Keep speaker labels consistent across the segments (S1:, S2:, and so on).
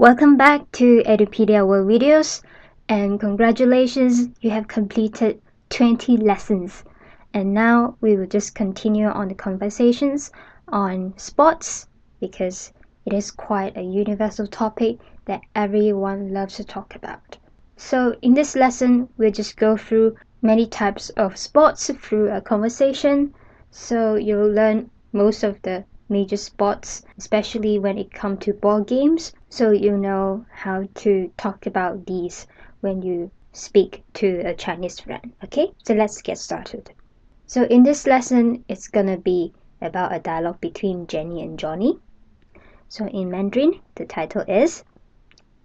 S1: Welcome back to Edupedia World Videos, and congratulations, you have completed 20 lessons. And now we will just continue on the conversations on sports because it is quite a universal topic that everyone loves to talk about. So in this lesson, we'll just go through many types of sports through a conversation. So you'll learn most of the major sports, especially when it comes to ball games, so you know how to talk about these when you speak to a Chinese friend. Okay, so let's get started. So in this lesson, it's gonna be about a dialogue between Jenny and Johnny. So in Mandarin, the title is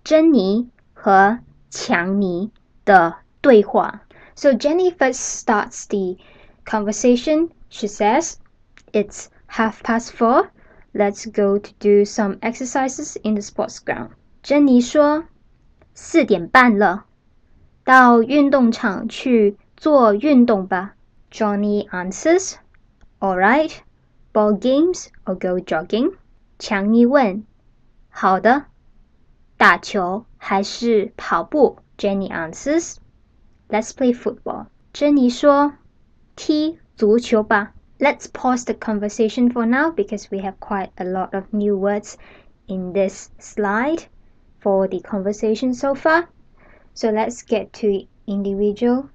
S1: 珍妮和强尼的对话. So Jenny first starts the conversation. She says, "It's 4:30. Let's go to do some exercises in the sports ground." 珍妮说：“4:30了，到运动场去做运动吧。” Johnny answers, "All right, ball games or go jogging?" 强尼问：“好的，打球还是跑步？” Jenny answers, "Let's play football." 珍妮说：“踢足球吧。” Let's pause the conversation for now because we have quite a lot of new words in this slide for the conversation so far. So let's get to individual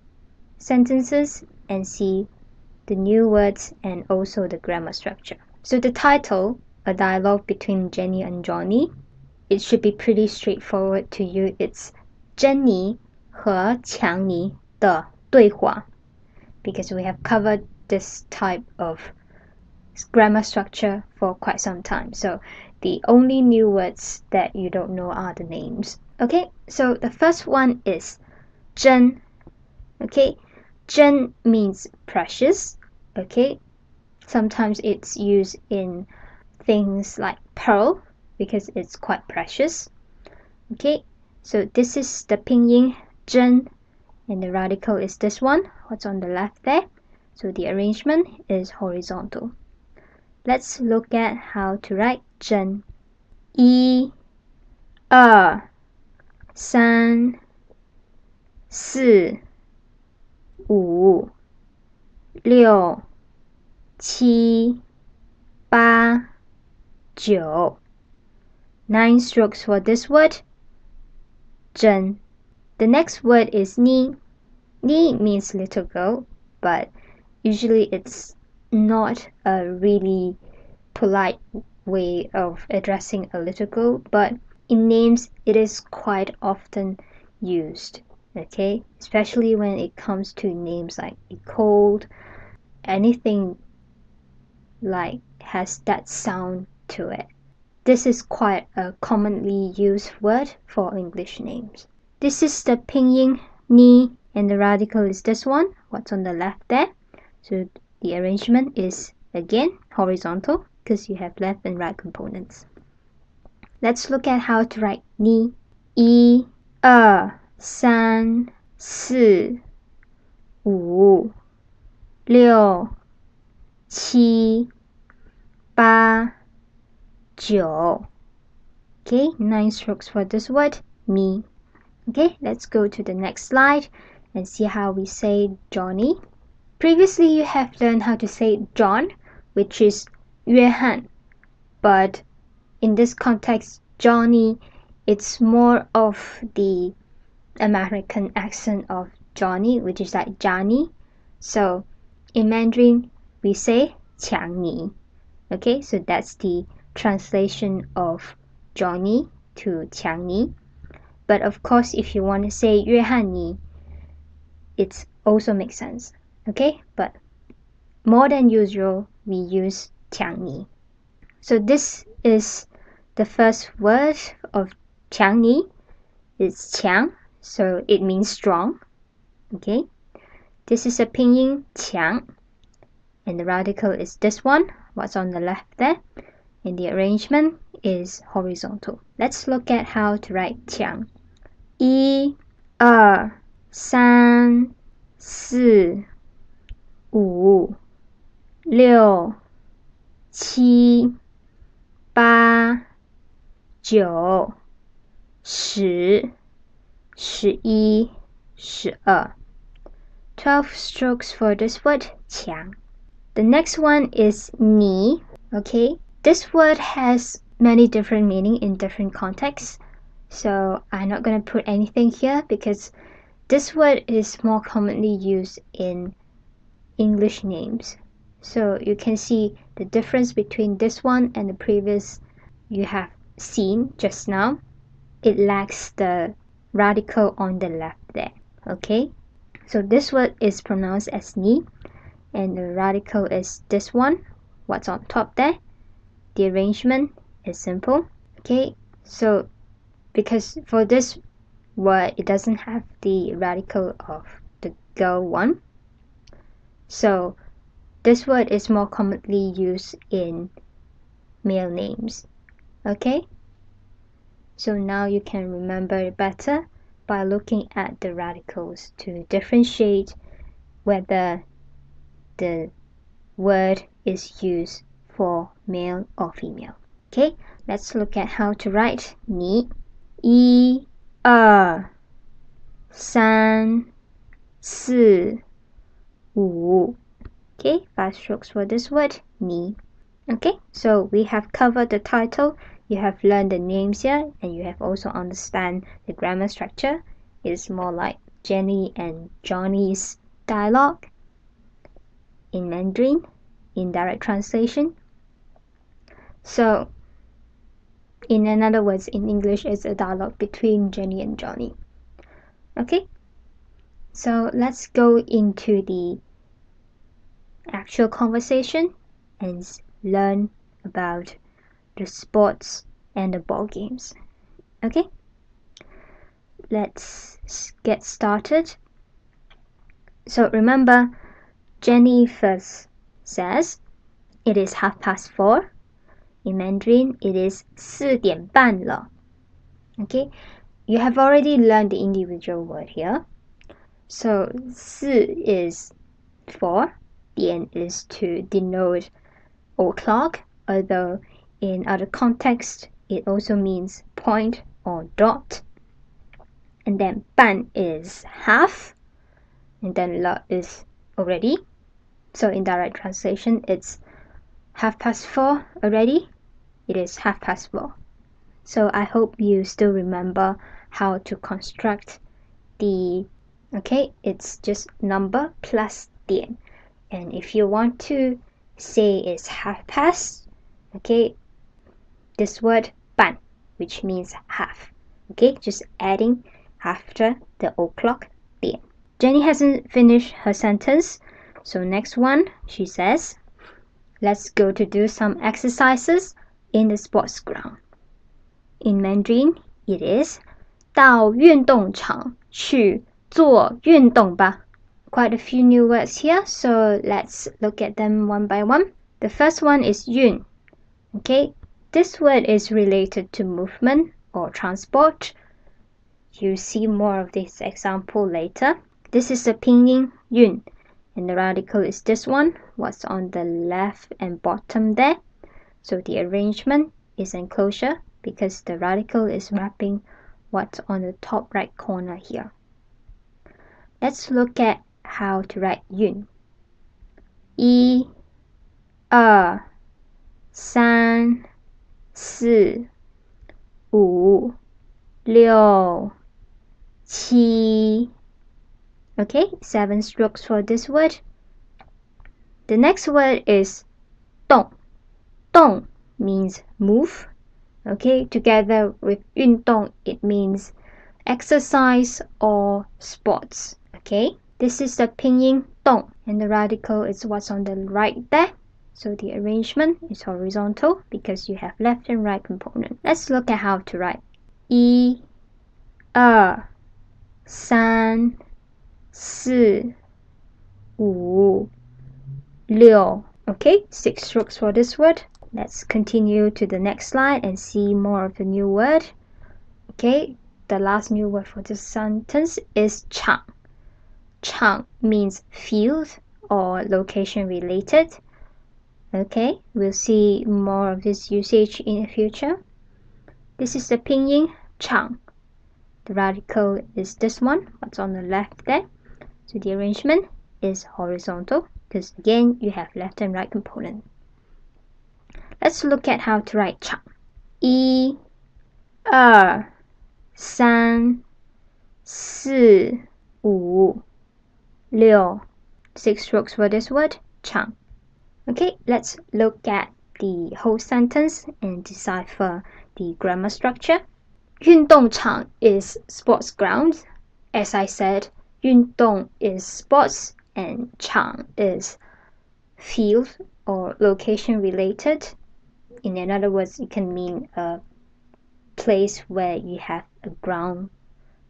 S1: sentences and see the new words and also the grammar structure. So the title, a dialogue between Jenny and Johnny, it should be pretty straightforward to you. It's 珍妮和强尼的对话 because we have covered this type of grammar structure for quite some time. So the only new words that you don't know are the names. Okay, so the first one is 珍. Okay, 珍 means precious. Okay, sometimes it's used in things like pearl because it's quite precious. Okay, so this is the pinyin 珍, and the radical is this one, what's on the left there. So the arrangement is horizontal. Let's look at how to write 珍. 1、2、3、4、5、6、7、8、9. 9 strokes for this word, 珍. The next word is 你. 你 means little girl, but usually it's not a really polite way of addressing a little girl, but in names it is quite often used. Okay, especially when it comes to names like cold, anything like has that sound to it. This is quite a commonly used word for English names. This is the pinyin 你, and the radical is this one, what's on the left there. So the arrangement is again horizontal because you have left and right components. Let's look at how to write 你. 1、2、3、4、5、6、7、8、9. Okay, 9 strokes for this word, 你. Okay, let's go to the next slide and see how we say Johnny. Previously, you have learned how to say John, which is 约翰, but in this context, Johnny, it's more of the American accent of Johnny, which is like Johnny. So in Mandarin, we say 强尼. Okay, so that's the translation of Johnny to 强尼. But of course, if you want to say 约翰尼, it also makes sense. Okay, but more than usual, we use 强尼. So this is the first word of 强尼. It's 强, so it means strong. Okay, this is a pinyin 强, and the radical is this one, what's on the left there, and the arrangement is horizontal. Let's look at how to write 强. 1、2、3、4、5、6、7、8、9. 10 11 12 12 strokes for this word 强 The next one is 你 Okay, this word has many different meaning in different contexts, so I'm not going to put anything here because this word is more commonly used in English names. So you can see the difference between this one and the previous you have seen just now. It lacks the radical on the left there. Okay, so this word is pronounced as 你 and the radical is this one, what's on top there. The arrangement is simple. Okay, so because for this word it doesn't have the radical of the girl one, so this word is more commonly used in male names. Okay, so now you can remember it better by looking at the radicals to differentiate whether the word is used for male or female. Okay, let's look at how to write 你 1 2 3 4 5 Okay, 5 strokes for this word 你 Okay, so we have covered the title, you have learned the names here, and you have also understand the grammar structure. It's more like Jenny and Johnny's dialogue in Mandarin, in direct translation. So, in other words, in English, it's a dialogue between Jenny and Johnny. Okay, so let's go into the actual conversation and learn about the sports and the ball games. Okay, let's get started. So remember, Jenny first says it is 4:30. In Mandarin, it is 4点半了. Okay, you have already learned the individual word here. So 4 is 4, 点 is to denote o'clock, although in other contexts it also means point or dot. And then 半 is half, and then 了 is already. So in direct translation, it's 4:30 already. It is 4:30. So I hope you still remember how to construct the, okay, it's just number plus 点. And if you want to say it's 30:30, okay, this word 半, which means half. Okay, just adding after the o'clock 点. Jenny hasn't finished her sentence, so next one, she says, let's go to do some exercises in the sports ground. In Mandarin, it is 到运动场去做运动吧. Quite a few new words here, so let's look at them one by one. The first one is 运. Okay, this word is related to movement or transport. You see more of this example later. This is the pinyin 运, and the radical is this one, what's on the left and bottom there. So the arrangement is enclosure because the radical is wrapping what's on the top right corner here. Let's look at how to write 运. 1 2 3 4 5 6 7 Okay, 7 strokes for this word. The next word is 动. 动 means move. Okay, together with 运动, it means exercise or sports. Okay, this is the pinyin 动, and the radical is what's on the right there. So the arrangement is horizontal because you have left and right component. Let's look at how to write. 1 2 3 4 5 6 Okay, 6 strokes for this word. Let's continue to the next slide and see more of the new word. Okay, the last new word for this sentence is 场. 场 means field or location related. Okay, we'll see more of this usage in the future. This is the pinyin 场 The radical is this one, what's on the left there. So the arrangement is horizontal because again you have left and right component. Let's look at how to write chang. 1 2 3 4 5 6. 6 strokes for this word, chang. Okay, let's look at the whole sentence and decipher the grammar structure. 运动场 is sports ground. As I said, 运动 is sports and 场 is field or location related. In other words, it can mean a place where you have a ground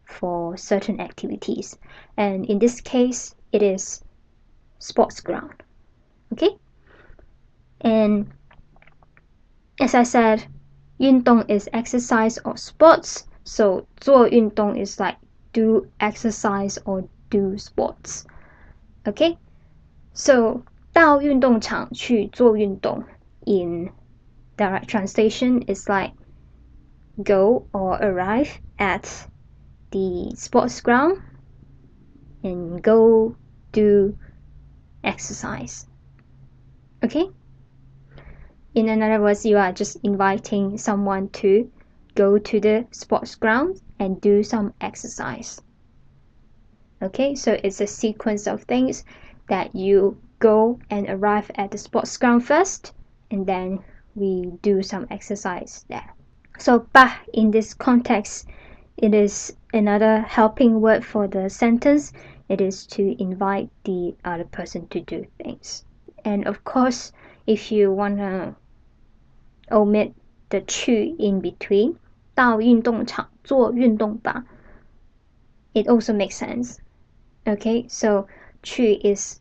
S1: for certain activities. And in this case, it is sports ground. Okay? And as I said, 运动 is exercise or sports. So 做运动 is like do exercise or do sports. Okay? So 到运动场去做运动 in direct translation is like go or arrive at the sports ground and go do exercise. Okay? In other words, you are just inviting someone to go to the sports ground and do some exercise. Okay, so it's a sequence of things that you go and arrive at the sports ground first, and then we do some exercise there. So 吧 in this context, it is another helping word for the sentence. It is to invite the other person to do things. And of course, if you want to omit the 去 in between, 到运动场做运动吧, it also makes sense. Okay, so 去 is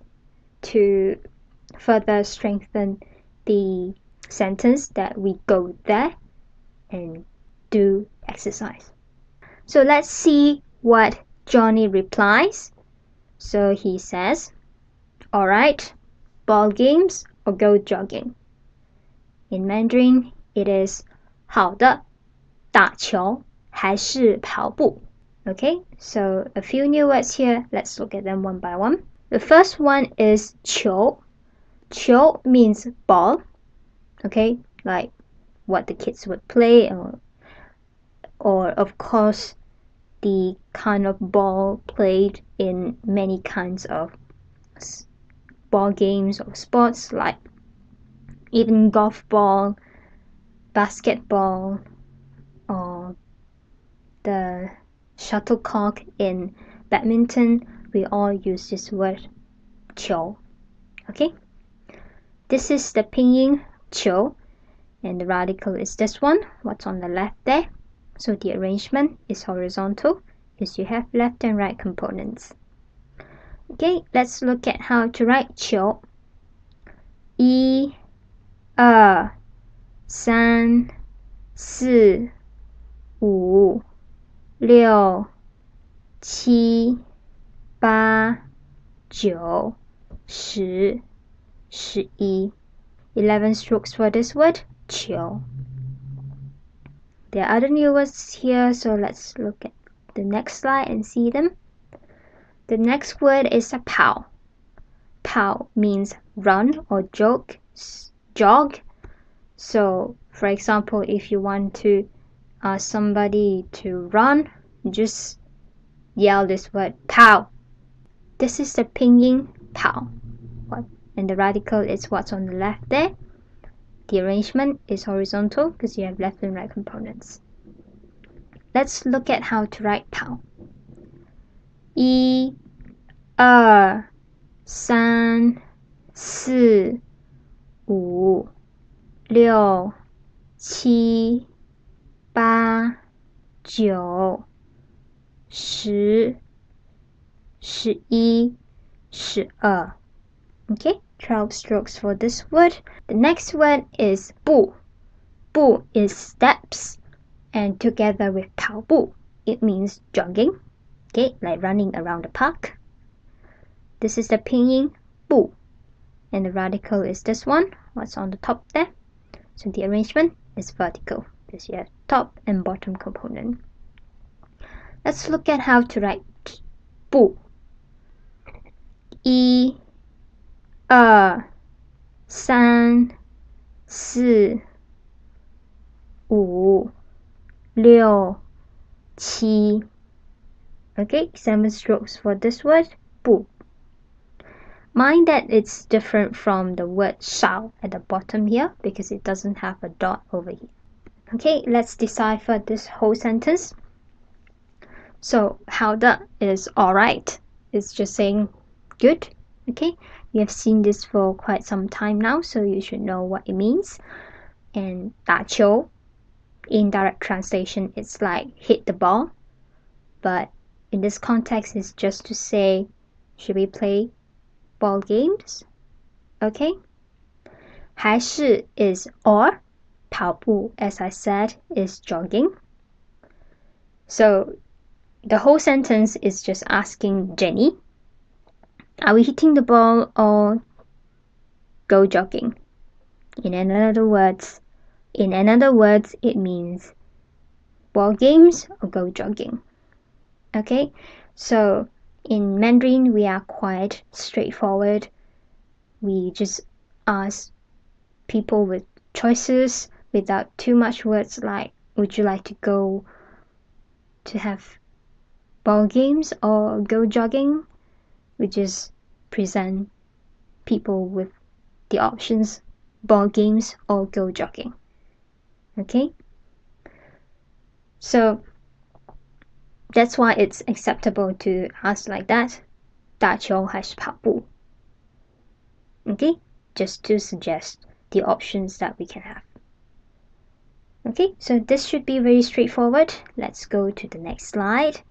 S1: to further strengthen the sentence that we go there and do exercise. So let's see what Johnny replies. So he says, alright, ball games or go jogging. In Mandarin, it is 好的，打球还是跑步? Okay, so a few new words here. Let's look at them one by one. The first one is 球. 球 means ball. Okay, like what the kids would play, or of course the kind of ball played in many kinds of ball games or sports, like even golf ball, basketball, or the shuttlecock in badminton. We all use this word 球. Okay, this is the pinyin 球, and the radical is this one, what's on the left there. So the arrangement is horizontal because you have left and right components. Okay, let's look at how to write 球. 1 2 3 4 5 6 7 8 9 10 11. 11 strokes for this word, 球. There are other new words here, so let's look at the next slide and see them. The next word is a 跑. 跑 means run or jog. So, for example, if you want to ask somebody to run, just yell this word 跑. This is the pinyin 跑. And the radical is what's on the left there. The arrangement is horizontal because you have left and right components. Let's look at how to write 跑. 1 2 3 4 5 6 7 8 9 10 11 12. Okay, 12 strokes for this word. The next word is 步. 步 is steps, and together with 跑步, it means jogging. Okay, like running around the park. This is the pinyin 步, and the radical is this one, what's on the top there. So the arrangement is vertical because you have top and bottom component. Let's look at how to write 步。一、二、三、四、五、六、七。Okay, 7 strokes for this word, 步. Mind that it's different from the word 少 at the bottom here because it doesn't have a dot over here. Okay, let's decipher this whole sentence. So 好的 is alright. It's just saying good. Okay, you have seen this for quite some time now, so you should know what it means. And 打球, in direct translation, it's like hit the ball. But in this context, it's just to say, should we play ball games? Okay. 还是 is or. 跑步, as I said, is jogging. So the whole sentence is just asking Jenny, are we hitting the ball or go jogging? In another words, it means ball games or go jogging. Okay, so in Mandarin, we are quite straightforward. We just ask people with choices without too much words like, would you like to go to have ball games or go jogging? We just present people with the options ball games or go jogging. Okay, so that's why it's acceptable to ask like that. 打球还是跑步? Okay, just to suggest the options that we can have. Okay, so this should be very straightforward. Let's go to the next slide.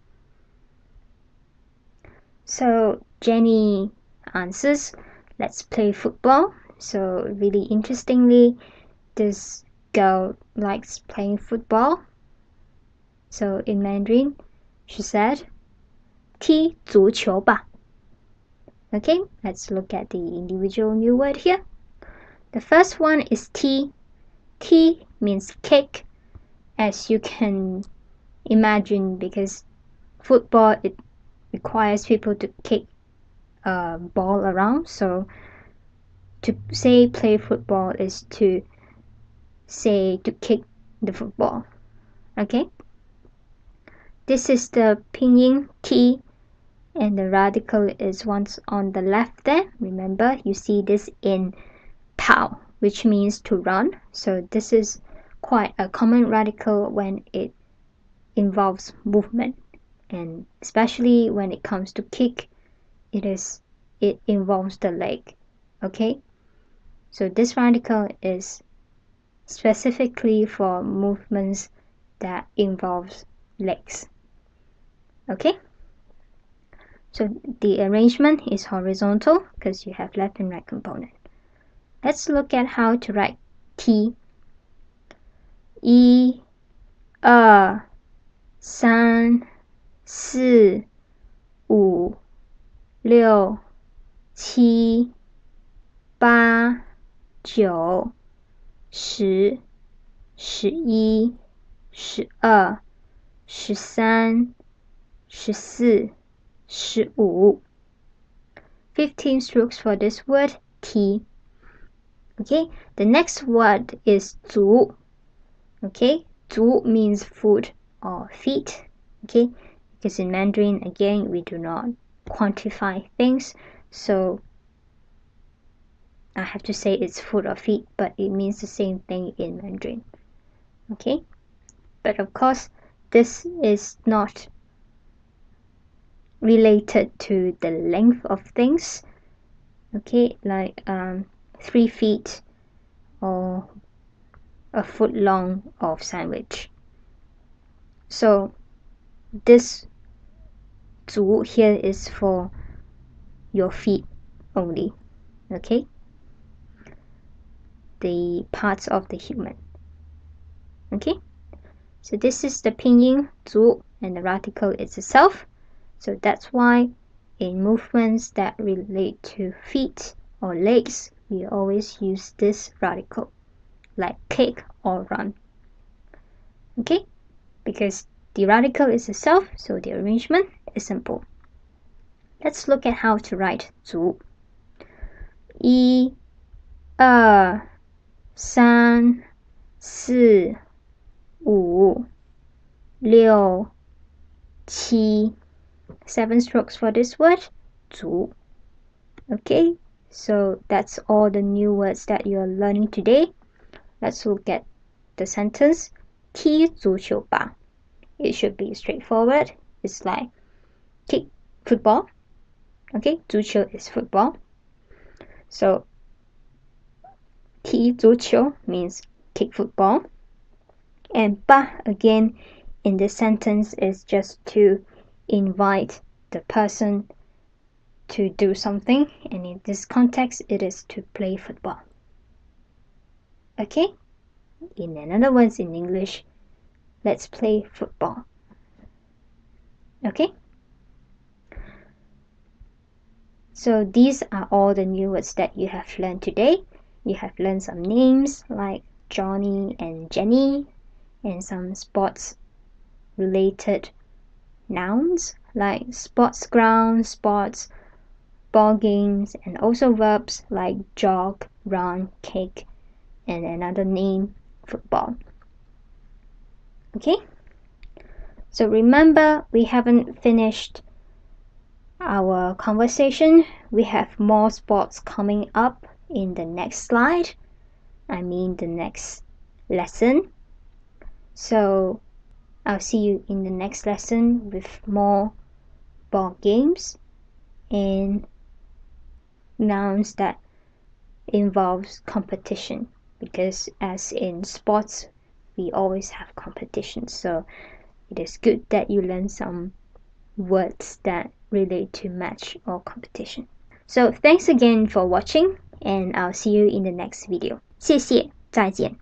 S1: So Jenny answers, let's play football. So really interestingly, this girl likes playing football. So in Mandarin, she said, 踢足球吧. Okay, let's look at the individual new word here. The first one is 踢. 踢 means kick, as you can imagine, because football, it requires people to kick a ball around. So to say play football is to say to kick the football. Okay, this is the pinyin T, and the radical is once on the left there. Remember, you see this in 跑, which means to run. So this is quite a common radical when it involves movement, and especially when it comes to kick, it involves the leg. Okay, so this radical is specifically for movements that involves legs. Okay, so the arrangement is horizontal because you have left and right component. Let's look at how to write T. 1、2、3、4、5、6、7、8、9、10、11、12、13、14、15. 15 strokes for this word, T. Okay, the next word is 足. Okay, 足 means foot or feet. Okay, because in Mandarin, again, we do not quantify things, so I have to say it's foot or feet, but it means the same thing in Mandarin. Okay, but of course, this is not related to the length of things. Okay, like 3 feet or a foot long of sandwich. So this 足 here is for your feet only. Okay, the parts of the human. Okay, so this is the pinyin 足, and the radical is itself. So that's why in movements that relate to feet or legs, we always use this radical, like kick or run. Okay, because The radical is itself, so the arrangement is simple. Let's look at how to write 足. 1、2、3、4、5、6、7. 7 strokes for this word, 足. Okay, so that's all the new words that you are learning today. Let's look at the sentence. 踢足球吧. It should be straightforward. It's like kick football. Okay, 足球 is football. So 踢足球 means kick football. And 吧 again in this sentence is just to invite the person to do something, and in this context it is to play football. Okay, in another words in English, let's play football. Okay, so these are all the new words that you have learned today. You have learned some names like Johnny and Jenny, and some sports related nouns like sports ground, sports, ball games, and also verbs like jog, run, kick, and another name, football. Okay, so remember, we haven't finished our conversation. We have more sports coming up in the next slide. I mean the next lesson. So I'll see you in the next lesson with more ball games and nouns that involves competition, because as in sports we always have competition, so it is good that you learn some words that relate to match or competition. So thanks again for watching, and I'll see you in the next video. 谢谢，再见。